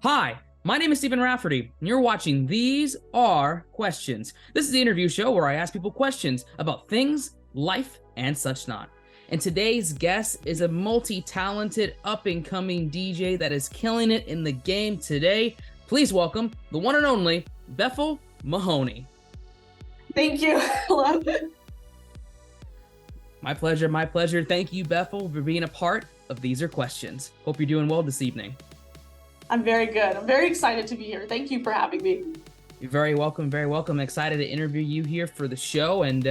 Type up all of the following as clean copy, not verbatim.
Hi, my name is Stephen Rafferty, and you're watching These Are Questions. This is the interview show where I ask people questions about things, life, and such not. And today's guest is a multi-talented, up-and-coming DJ that is killing it in the game today. Please welcome the one and only Bethel Mahoney. Thank you. Hello. My pleasure, my pleasure. Thank you, Bethel, for being a part of These Are Questions. Hope you're doing well this evening. I'm very good. I'm very excited to be here. Thank you for having me. You're very welcome, very welcome. Excited to interview you here for the show. And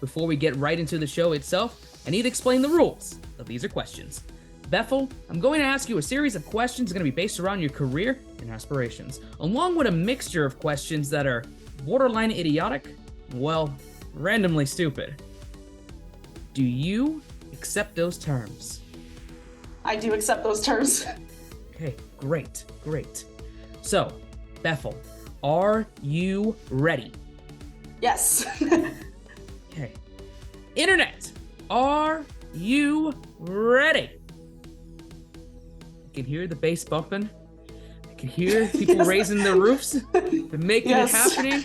before we get right into the show itself, I need to explain the rules of These Are Questions. Bethel, I'm going to ask you a series of questions going to be based around your career and aspirations, along with a mixture of questions that are borderline idiotic, well, randomly stupid. Do you accept those terms? I do accept those terms. Okay, great, great. So, Bethel, are you ready? Yes. Okay. Internet, are you ready? I can hear the bass bumping. I can hear people raising their roofs. They're making it happening.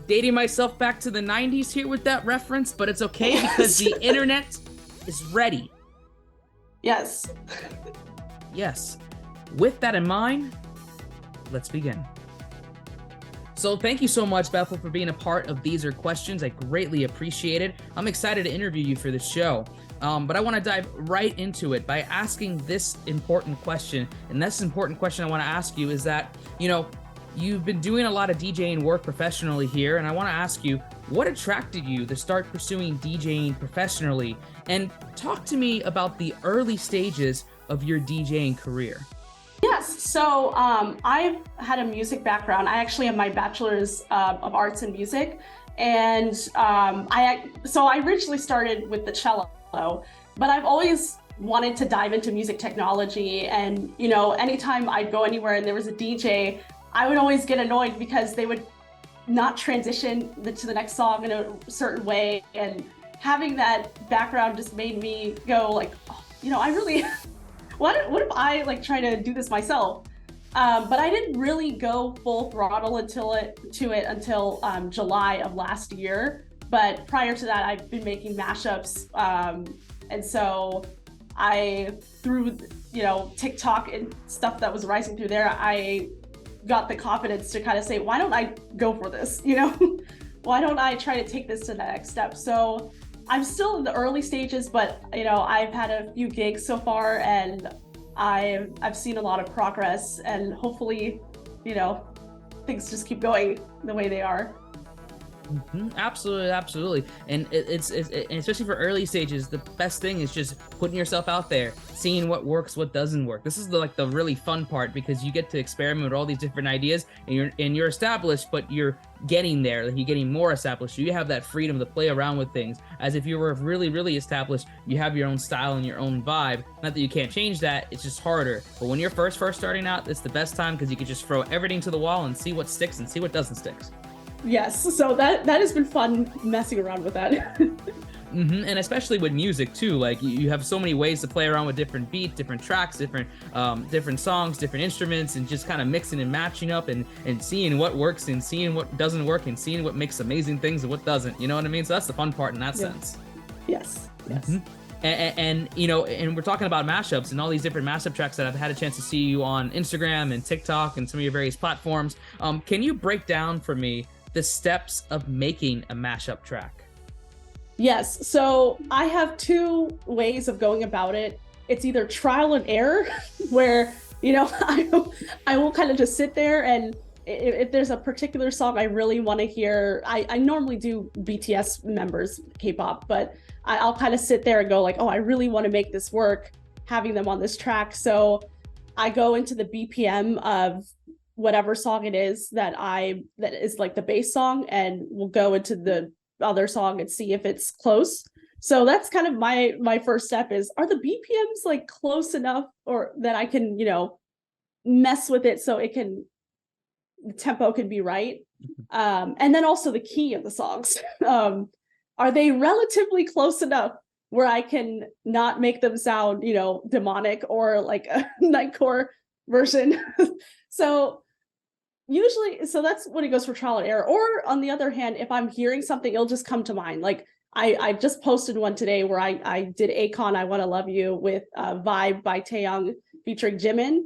Dating myself back to the 90s here with that reference, but it's okay because the internet is ready. Yes. Yes. With that in mind, let's begin. So thank you so much, Bethel, for being a part of These Are Questions. I greatly appreciate it. I'm excited to interview you for the show. But I want to dive right into it by asking this important question. And this important question I want to ask you is that, you've been doing a lot of DJing work professionally here, and I want to ask you, what attracted you to start pursuing DJing professionally? And talk to me about the early stages of your DJing career. Yes. So I've had a music background. I actually have my bachelor's of arts in music. And I originally started with the cello, but I've always wanted to dive into music technology. And, anytime I'd go anywhere and there was a DJ, I would always get annoyed because they would not transition to the next song in a certain way. And having that background just made me go like, I really, what if I try to do this myself? But I didn't really go full throttle until July of last year. But prior to that, I've been making mashups. And so through TikTok and stuff that was rising through there, I got the confidence to kind of say, why don't I go for this? Why don't I try to take this to the next step? So I'm still in the early stages, but I've had a few gigs so far, and I've seen a lot of progress, and hopefully, things just keep going the way they are. Mm-hmm. Absolutely, absolutely. And it's especially for early stages, the best thing is just putting yourself out there, seeing what works, what doesn't work. This is the really fun part, because you get to experiment with all these different ideas, and you're established, but you're getting there. You're getting more established. You have that freedom to play around with things. As if you were really, really established, you have your own style and your own vibe. Not that you can't change that, it's just harder. But when you're first starting out, it's the best time, because you can just throw everything to the wall and see what sticks and see what doesn't stick. Yes, so that has been fun messing around with that. Mm-hmm. And especially with music too, you have so many ways to play around with different beats, different tracks, different songs, different instruments, and just kind of mixing and matching up and seeing what works and seeing what doesn't work and seeing what makes amazing things and what doesn't. You know what I mean? So that's the fun part in that sense. Yes. Mm-hmm. And we're talking about mashups and all these different mashup tracks that I've had a chance to see you on Instagram and TikTok and some of your various platforms. Can you break down for me the steps of making a mashup track? Yes, so I have two ways of going about it. It's either trial and error, where I will kind of just sit there, and if there's a particular song I really want to hear, I normally do BTS members, K-pop, but I'll kind of sit there and go like, oh, I really want to make this work, having them on this track. So I go into the BPM of whatever song it is that is like the bass song, and we'll go into the other song and see if it's close. So that's kind of my first step is, are the BPMs close enough, or that I can, mess with it so the tempo can be right. And then also the key of the songs. Are they relatively close enough where I can not make them sound, demonic or like a nightcore version. So usually, so that's when it goes for trial and error. Or on the other hand, if I'm hearing something, it'll just come to mind. Like I just posted one today where I did Akon, I Want to Love You with Vibe by Taeyong featuring Jimin.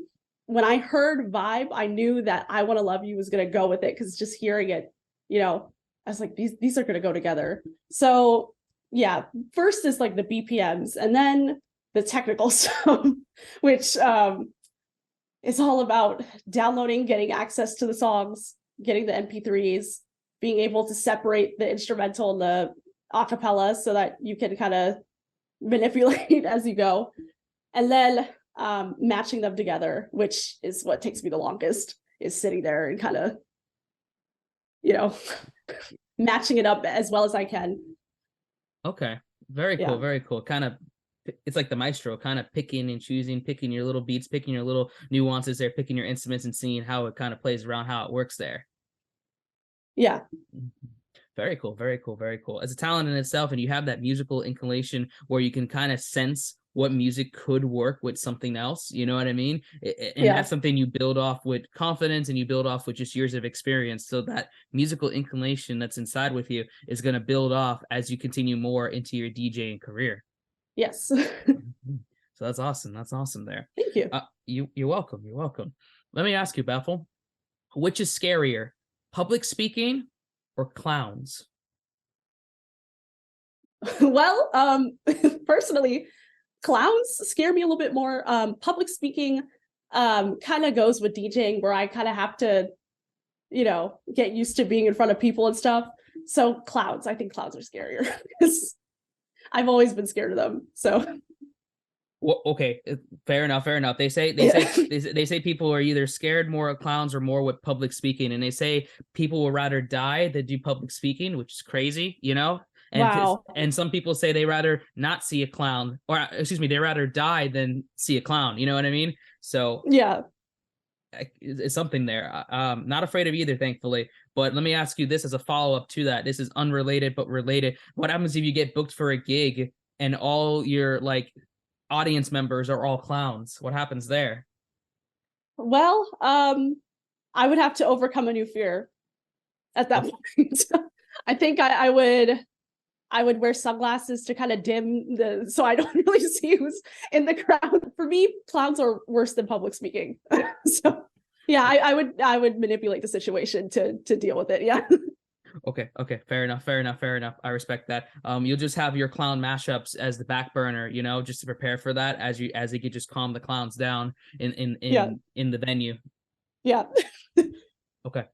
When I heard Vibe, I knew that I Want to Love You was going to go with it, because just hearing it, I was like, these are going to go together. So yeah, first is like the BPMs, and then the technical stuff, which is all about downloading, getting access to the songs, getting the MP3s, being able to separate the instrumental and the acapella so that you can kind of manipulate as you go, and then matching them together, which is what takes me the longest, is sitting there and kind of matching it up as well as I can. Okay, very cool, very cool. Kind of, it's like the maestro, kind of picking and choosing, picking your little beats, picking your little nuances there, picking your instruments and seeing how it kind of plays around, how it works there. Yeah. Very cool, very cool, very cool. As a talent in itself, and you have that musical inclination where you can kind of sense what music could work with something else, you know what I mean? And that's something you build off with confidence, and you build off with just years of experience. So that musical inclination that's inside with you is going to build off as you continue more into your DJing career. Yes. So that's awesome. That's awesome there. Thank you. You're welcome. You're welcome. Let me ask you, Bethel, which is scarier, public speaking or clowns? Well, personally, clowns scare me a little bit more. Public speaking kind of goes with DJing, where I kind of have to, get used to being in front of people and stuff. So clowns, I think clowns are scarier, because I've always been scared of them. So Well, okay, fair enough. Fair enough. They say people are either scared more of clowns or more with public speaking, and they say people will rather die than do public speaking, which is crazy, And wow. And some people say they rather not see a clown, or excuse me, they rather die than see a clown. You know what I mean? So yeah, it's something there. Not afraid of either, thankfully. But let me ask you this as a follow-up to that. This is unrelated but related. What happens if you get booked for a gig and all your audience members are all clowns? What happens there? Well, I would have to overcome a new fear at that point. I think I would wear sunglasses to kind of dim so I don't really see who's in the crowd. For me, clowns are worse than public speaking. So yeah, I would manipulate the situation to deal with it. Yeah. Okay. Fair enough. I respect that. You'll just have your clown mashups as the back burner, just to prepare for that as you could just calm the clowns down in the venue. Yeah. Okay.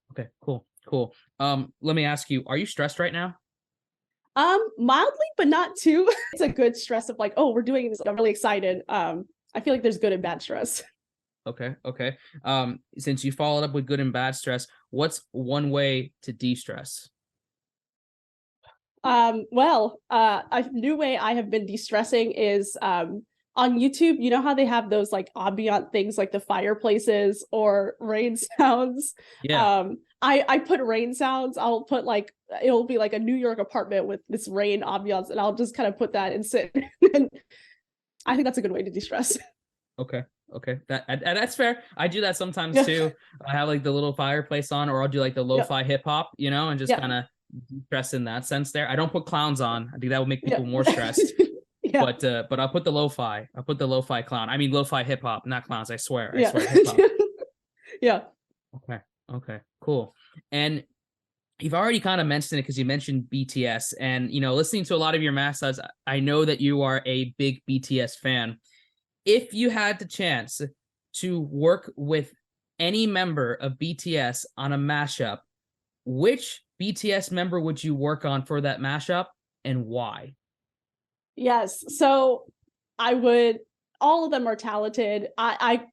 Cool. Let me ask you, are you stressed right now? Mildly, but not too. It's a good stress of like, oh, we're doing this. I'm really excited. I feel like there's good and bad stress. Okay. Since you followed up with good and bad stress, what's one way to de-stress? Well, a new way I have been de-stressing is on YouTube. You know how they have those like ambient things like the fireplaces or rain sounds? Yeah. I put rain sounds. I'll put it'll be like a New York apartment with this rain ambiance, and I'll just kind of put that and sit. And I think that's a good way to de-stress. Okay. That's fair. I do that sometimes too. I have the little fireplace on, or I'll do the lo-fi hip hop, and just kind of stress in that sense there. I don't put clowns on. I think that would make people more stressed. But I'll put the lo-fi. I'll put the lo-fi clown. I mean lo-fi hip hop, not clowns. I swear. I swear hip hop. Yeah. Okay. Cool. And you've already kind of mentioned it because you mentioned BTS, and listening to a lot of your mashups, I know that you are a big BTS fan. If you had the chance to work with any member of BTS on a mashup, which BTS member would you work on for that mashup, and why? Yes. So all of them are talented. I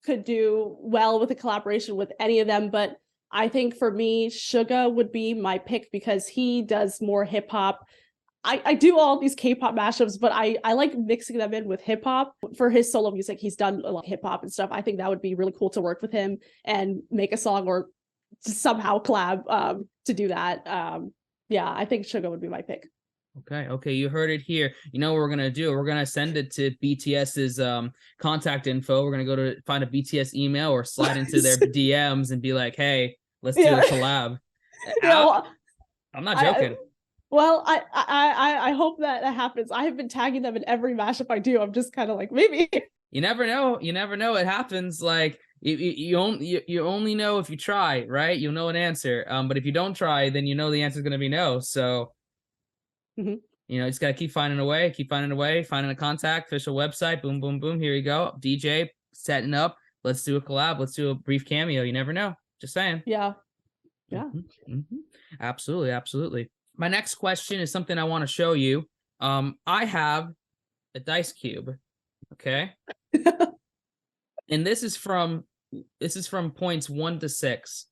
could do well with a collaboration with any of them, but I think for me, Suga would be my pick because he does more hip hop. I do all these K-pop mashups, but I like mixing them in with hip hop. For his solo music, he's done a lot of hip hop and stuff. I think that would be really cool to work with him and make a song or somehow collab to do that. Yeah, I think Suga would be my pick. Okay, you heard it here. You know what we're gonna do? We're gonna send it to BTS's contact info. We're gonna go to find a BTS email or slide into their DMs and be like, "Hey, let's do a collab." Yeah, well, I'm not joking. I hope that happens. I have been tagging them in every mashup I do. I'm just kind of like, maybe. You never know. You never know. It happens. Like you only know if you try, right? You'll know an answer. But if you don't try, then you know the answer is gonna be no. So. Mm-hmm. You know, you just gotta keep finding a way, finding a contact, official website, boom, boom, boom. Here you go. DJ setting up. Let's do a collab. Let's do a brief cameo. You never know. Just saying. Yeah. Absolutely. My next question is something I want to show you. I have a dice cube. Okay. And this is from points 1 to 6.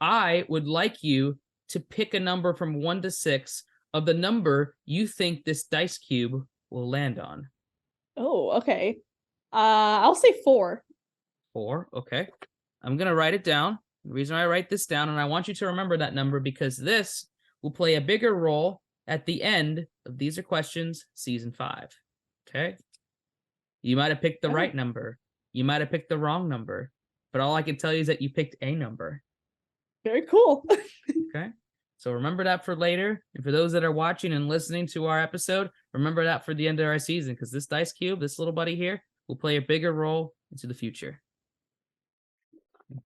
I would like you to pick a number from 1 to 6 of the number you think this dice cube will land on. Oh, okay. I'll say 4. 4, okay. I'm going to write it down. The reason I write this down, and I want you to remember that number because this will play a bigger role at the end of These Are Questions Season 5. Okay? You might have picked the right number. You might have picked the wrong number. But all I can tell you is that you picked a number. Very cool. Okay? So remember that for later. And for those that are watching and listening to our episode, remember that for the end of our season, because this dice cube, this little buddy here, will play a bigger role into the future.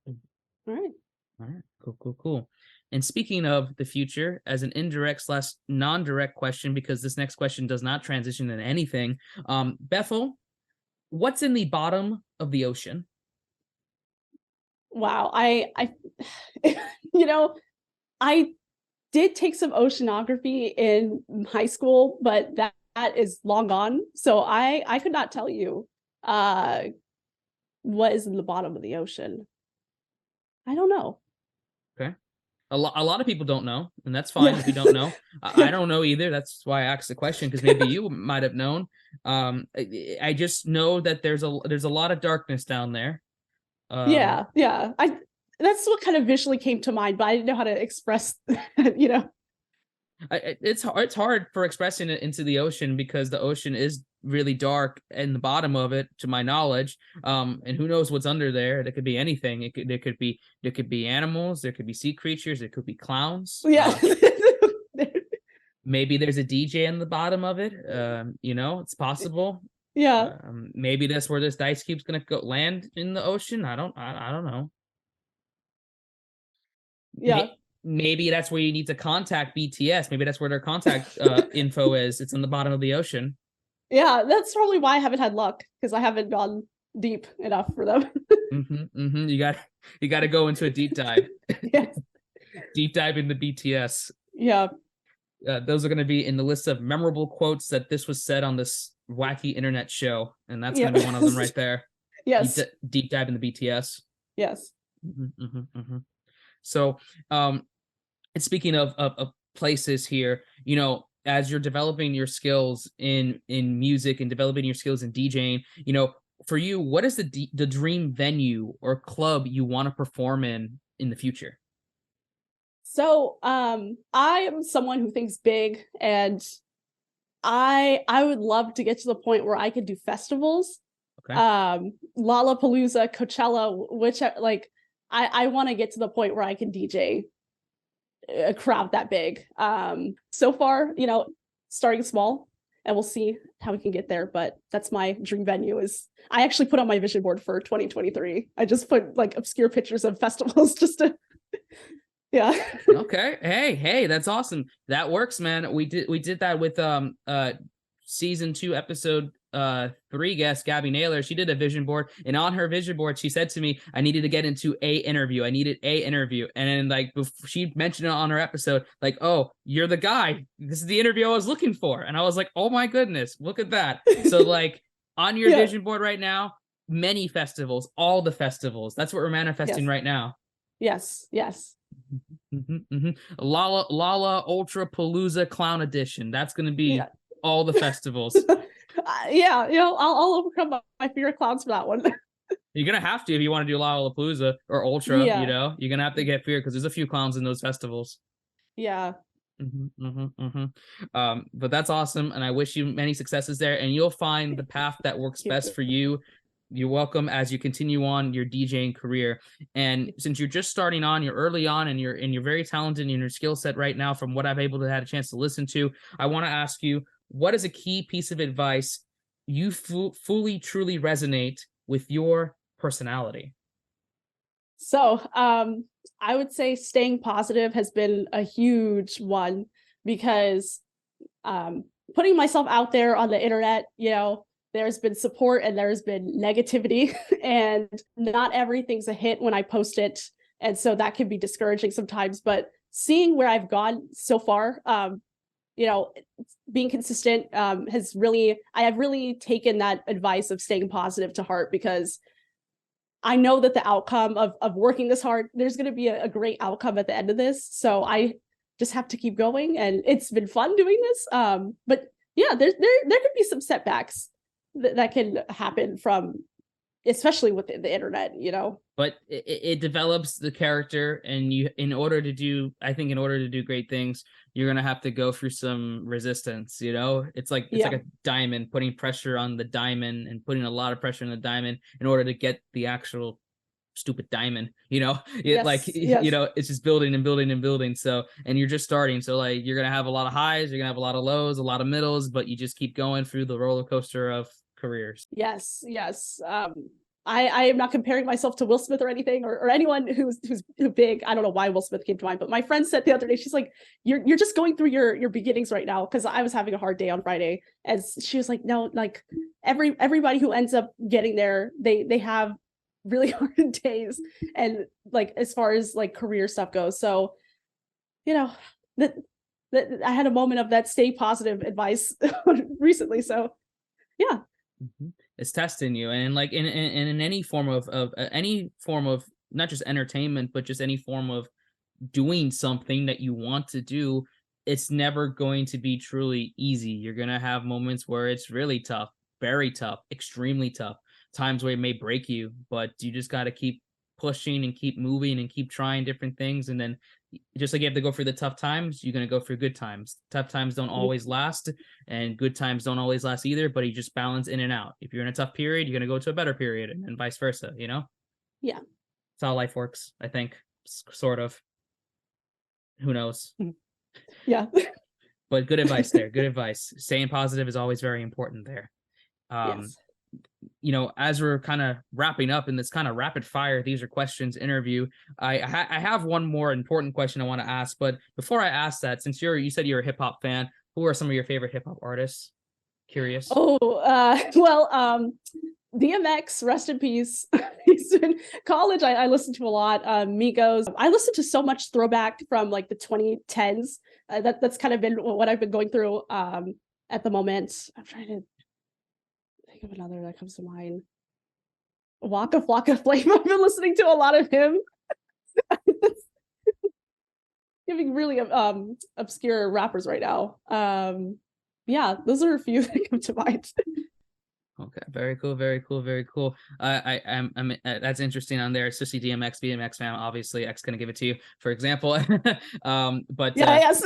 All right. Cool. And speaking of the future, as an indirect / non-direct question, because this next question does not transition into anything, Bethel, what's in the bottom of the ocean? Wow. I I did take some oceanography in high school, but that is long gone. So I could not tell you what is in the bottom of the ocean. I don't know. Okay. A lot of people don't know, and that's fine if you don't know. I don't know either. That's why I asked the question, because maybe you might have known. I just know that there's a lot of darkness down there. Yeah. That's what kind of visually came to mind, but I didn't know how to express, It's hard for expressing it into the ocean because the ocean is really dark in the bottom of it, to my knowledge. And who knows what's under there? There could be anything. There could be animals. There could be sea creatures. There could be clowns. Yeah. Maybe there's a DJ in the bottom of it. It's possible. Yeah. Maybe that's where this dice cube's gonna go land in the ocean. I don't know. Yeah. Maybe that's where you need to contact BTS. Maybe that's where their contact info is. It's in the bottom of the ocean. Yeah, that's probably why I haven't had luck, because I haven't gone deep enough for them. You got to go into a deep dive. Yes. Deep dive into BTS. Yeah. Those are going to be in the list of memorable quotes that this was said on this wacky internet show, and that's going to be one of them right there. Yes. Deep dive into BTS. Yes. So, speaking of places here, as you're developing your skills in music and developing your skills in DJing, for you, what is the dream venue or club you want to perform in the future? So, I am someone who thinks big, and I would love to get to the point where I could do festivals. Okay. Lollapalooza, Coachella, which I want to get to the point where I can DJ a crowd that big. So far, starting small, and we'll see how we can get there. But that's my dream venue. I actually put on my vision board for 2023. I just put obscure pictures of festivals just to, yeah. Okay. Hey, that's awesome. That works, man. We did that with season 2, episode 3 guest Gabby Naylor. She did a vision board, and on her vision board she said to me, I needed to get into a interview. And then she mentioned it on her episode, oh, you're the guy, this is the interview I was looking for. And I was like, oh my goodness, look at that. So on your vision board right now, many festivals, all the festivals, that's what we're manifesting right now. Yes. Lala Ultra Palooza Clown Edition, that's going to be all the festivals. I'll overcome my fear of clowns for that one. You're gonna have to if you want to do Lollapalooza or Ultra. You're gonna have to get fear, because there's a few clowns in those festivals. Yeah. But that's awesome, and I wish you many successes there, and you'll find the path that works Thank best you. for you. You're welcome as you continue on your DJing career. And since you're just starting on, you're early on, and you're very talented in your skill set right now, from what I've able to had a chance to listen to, I want to ask you, what is a key piece of advice you fully truly resonate with your personality? So, I would say staying positive has been a huge one because um, putting myself out there on the internet, there's been support and there's been negativity, and not everything's a hit when I post it. And so that can be discouraging sometimes. But seeing where I've gone so far, you know, being consistent I have really taken that advice of staying positive to heart, because I know that the outcome of working this hard, there's going to be a great outcome at the end of this. So I just have to keep going, and it's been fun doing this. But yeah, there could be some setbacks that can happen from, especially with the internet. But it develops the character, and in order to do great things, you're gonna have to go through some resistance. It's like Yeah. a diamond, putting pressure on the diamond and putting a lot of pressure on the diamond in order to get the actual stupid diamond. Yes. Yes. It's just building and building and building. So, and you're just starting, so like you're gonna have a lot of highs, you're gonna have a lot of lows, a lot of middles, but you just keep going through the roller coaster of careers. Yes. Yes. I am not comparing myself to Will Smith or anything, or anyone who's big. I don't know why Will Smith came to mind, but my friend said the other day, she's like, you're just going through your beginnings right now, because I was having a hard day on Friday, and she was like, no, like everybody who ends up getting there, they have really hard days, and like as far as like career stuff goes. So that I had a moment of that stay positive advice recently. So yeah. It's testing you, and like in any form of not just entertainment, but just any form of doing something that you want to do. It's never going to be truly easy. You're gonna have moments where it's really tough, very tough, extremely tough, times where it may break you, but you just got to keep pushing and keep moving and keep trying different things. And then, just like you have to go through the tough times, you're going to go through good times. Tough times don't always last, and good times don't always last either, but you just balance in and out. If you're in a tough period, you're going to go to a better period, and vice versa. Yeah. It's how life works, I think. Sort of. Who knows? Yeah. But good advice there. Good advice. Staying positive is always very important there. Yes. As we're kind of wrapping up in this kind of rapid fire, these are questions interview, I have one more important question I want to ask. But before I ask that, since you said you're a hip hop fan, who are some of your favorite hip hop artists? Curious. Well, DMX, rest in peace. He's in college. I listened to a lot. Migos. I listened to so much throwback from like the 2010s. That's kind of been what I've been going through at the moment. I'm trying to think of another that comes to mind. Waka Flocka Flame. I've been listening to a lot of him. Giving really obscure rappers right now. Yeah, those are a few that come to mind. Okay, very cool, very cool, very cool. I'm that's interesting on there, especially BMX fan. Obviously, X gonna give it to you, for example. But yeah, yes.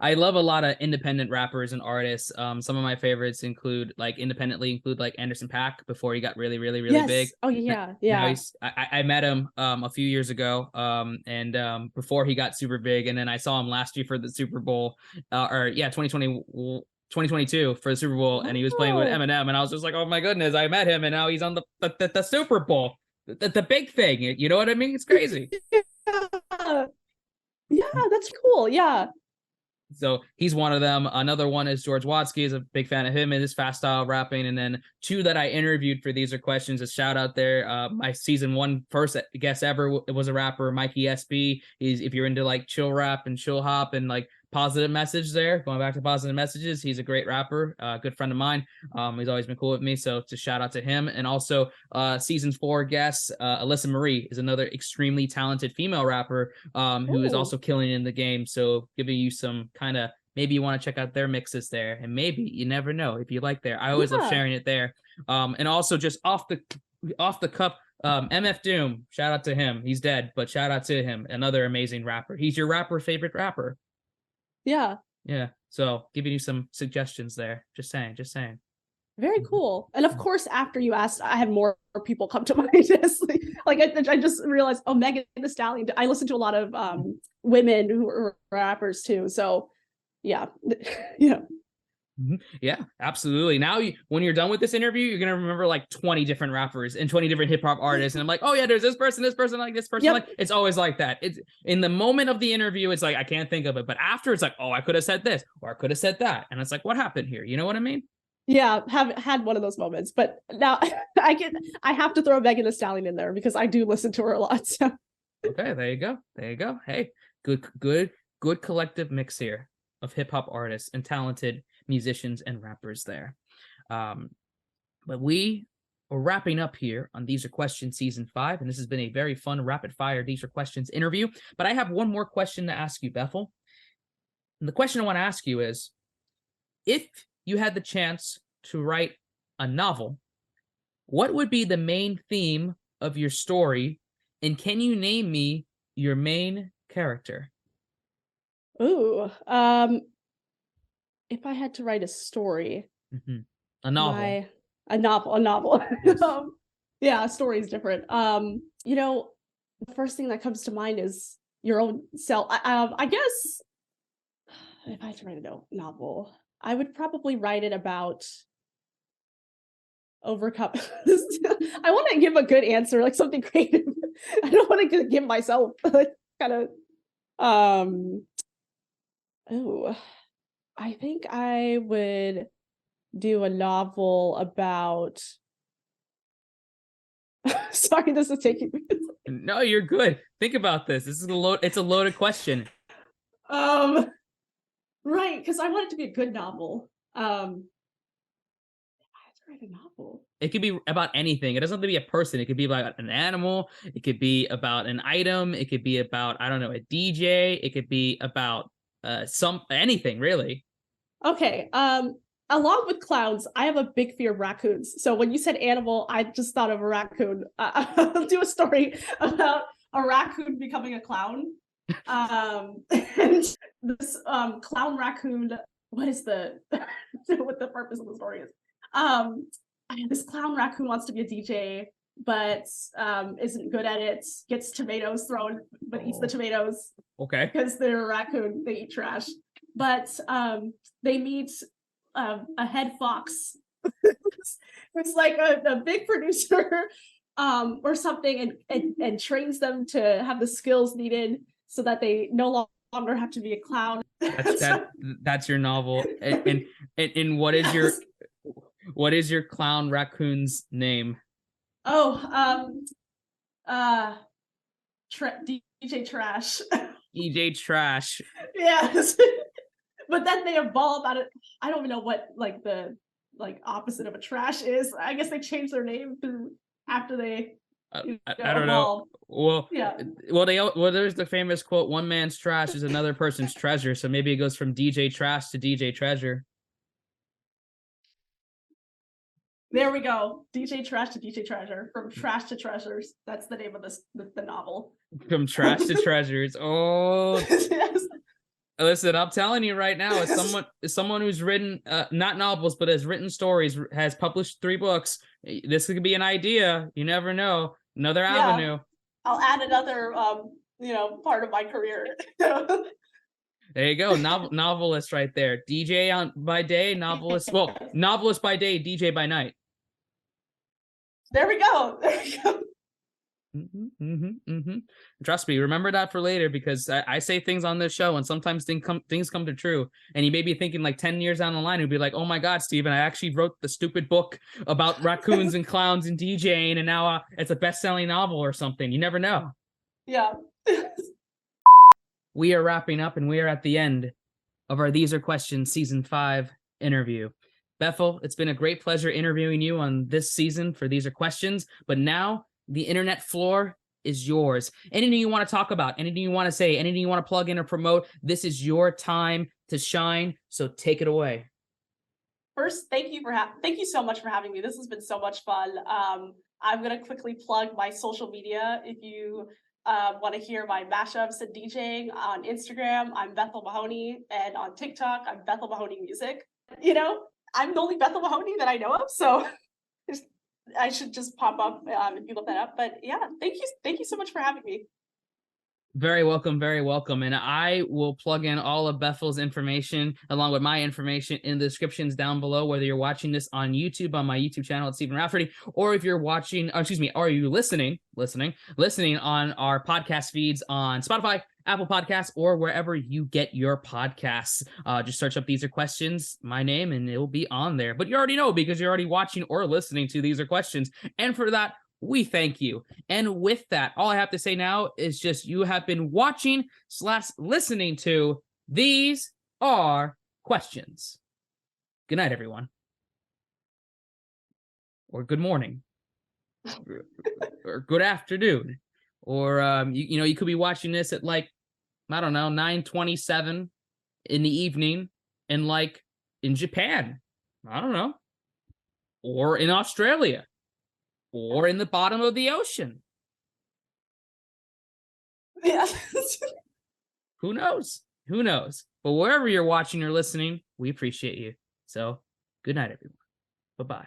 I love a lot of independent rappers and artists. Some of my favorites include like Anderson .Paak before he got really, really, really yes. big. Oh yeah, yeah. I met him a few years ago, and before he got super big, and then I saw him last year for the Super Bowl, 2022 for the Super Bowl, and he was playing with Eminem, and I was just like, oh my goodness, I met him, and now he's on the Super Bowl, the big thing. You know what I mean? It's crazy. Yeah, that's cool. Yeah. So he's one of them. Another one is George Watsky. Is a big fan of him and his fast style rapping. And then two that I interviewed for These Are Questions. A shout out there. My season one first guest ever was a rapper, Mikey SB. If you're into like chill rap and chill hop and like positive message there, going back to positive messages, he's a great rapper, good friend of mine. He's always been cool with me, so to shout out to him. And also season 4 guest Alyssa Marie is another extremely talented female rapper who is also killing in the game, so giving you some kind of, maybe you want to check out their mixes there, and maybe you never know if you like there. I always love sharing it there. And also just off the cup, MF Doom, shout out to him. He's dead, but shout out to him, another amazing rapper. He's your favorite rapper? Yeah. Yeah. So giving you some suggestions there. Just saying. Just saying. Very Mhm. cool. And of course, after you asked, I had more people come to my desk. Like I just realized, oh, Megan Thee Stallion. I listen to a lot of women who are rappers too. So yeah, yeah. Yeah, absolutely. Now, when you're done with this interview, you're gonna remember like 20 different rappers and 20 different hip hop artists, and I'm like, oh yeah, there's this person, like this person, Yep. like it's always like that. It's in the moment of the interview, it's like I can't think of it, but after it's like, oh, I could have said this or I could have said that, and it's like, what happened here? You know what I mean? Yeah, have had one of those moments, but now I have to throw Megan Thee Stallion in there because I do listen to her a lot. So Okay, there you go, there you go. Hey, good collective mix here of hip hop artists and talented musicians and rappers there. Um, But we are wrapping up here on These Are Questions Season 5, and this has been a very fun rapid fire These Are Questions interview. But I have one more question to ask you, Bethel. And the question I want to ask you is, if you had the chance to write a novel, what would be the main theme of your story? And can you name me your main character? ooh, if I had to write a story, Mm-hmm. A novel. my a novel. Yes. Yeah, a story is different. The first thing that comes to mind is your own self. I guess if I had to write a novel, I would probably write it about overcome. I want to give a good answer, like something creative. I don't want to give myself like kind of um. Oh, I think I would do a novel about. Sorry, this is taking me. No, you're good. Think about this. This is it's a loaded question. Um, right, because I want it to be a good novel. I have to write a novel. It could be about anything. It doesn't have to be a person. It could be about an animal. It could be about an item. It could be about, I don't know, a DJ. It could be about some anything really. Okay. Along with clowns, I have a big fear of raccoons. So when you said animal, I just thought of a raccoon. I'll do a story about a raccoon becoming a clown. And this clown raccoon, what is the what the purpose of the story is? This clown raccoon wants to be a DJ, but isn't good at it. Gets tomatoes thrown, but eats the tomatoes Okay. because they're a raccoon. They eat trash. But they meet a head fox who's like a big producer or something, and trains them to have the skills needed so that they no longer have to be a clown. That's your novel. And Yes. what is your clown raccoon's name? Oh, DJ Trash. EJ Trash. Yes. But then they evolve out of, I don't even know what like the opposite of a trash is. I guess they changed their name after they I don't know. evolved. Well, Yeah. there's the famous quote: "One man's trash is another person's treasure." So maybe it goes from DJ Trash to DJ Treasure. There we go. DJ Trash to DJ Treasure. From Trash to Treasures. That's the name of the novel. From trash to treasures. Oh, Yes. listen, I'm telling you right now, as someone who's written not novels but has written stories, has published 3 books, this could be an idea. You never know. Another avenue. I'll add another part of my career. There you go. Novelist right there. DJ by day, novelist. Well, novelist by day, DJ by night. There we go. There we go. Trust me, remember that for later, because I say things on this show and sometimes things come to true. And you may be thinking like 10 years down the line, you'd be like, oh my God, Steven, I actually wrote the stupid book about raccoons and clowns and DJing, and now it's a best-selling novel or something. You never know. Yeah. We are wrapping up and we are at the end of our These Are Questions Season 5 interview. Bethel, it's been a great pleasure interviewing you on this season for These Are Questions, but now the internet floor is yours. Anything you want to talk about, anything you want to say, anything you want to plug in or promote, this is your time to shine, so take it away. First, thank you so much for having me. This has been so much fun. I'm going to quickly plug my social media. If you want to hear my mashups and DJing on Instagram, I'm Bethel Mahoney, and on TikTok, I'm Bethel Mahoney Music. You know, I'm the only Bethel Mahoney that I know of, so I should just pop up if you look that up. But yeah, thank you so much for having me. Very welcome, very welcome. And I will plug in all of Bethel's information along with my information in the descriptions down below, whether you're watching this on YouTube, on my YouTube channel at Stephen Rafferty, or if you're watching, or you listening on our podcast feeds on Spotify, Apple Podcasts, or wherever you get your podcasts. Just search up These Are Questions, my name, and it will be on there. But you already know because you're already watching or listening to These Are Questions. And for that, we thank you. And with that, all I have to say now is just you have been watching / listening to These Are Questions. Good night, everyone. Or good morning. Or good afternoon. Or, you could be watching this at like, I don't know, 9:27 in the evening and like in Japan. I don't know. Or in Australia. Or in the bottom of the ocean. Yeah. Who knows? Who knows? But wherever you're watching or listening, we appreciate you. So, good night, everyone. Bye-bye.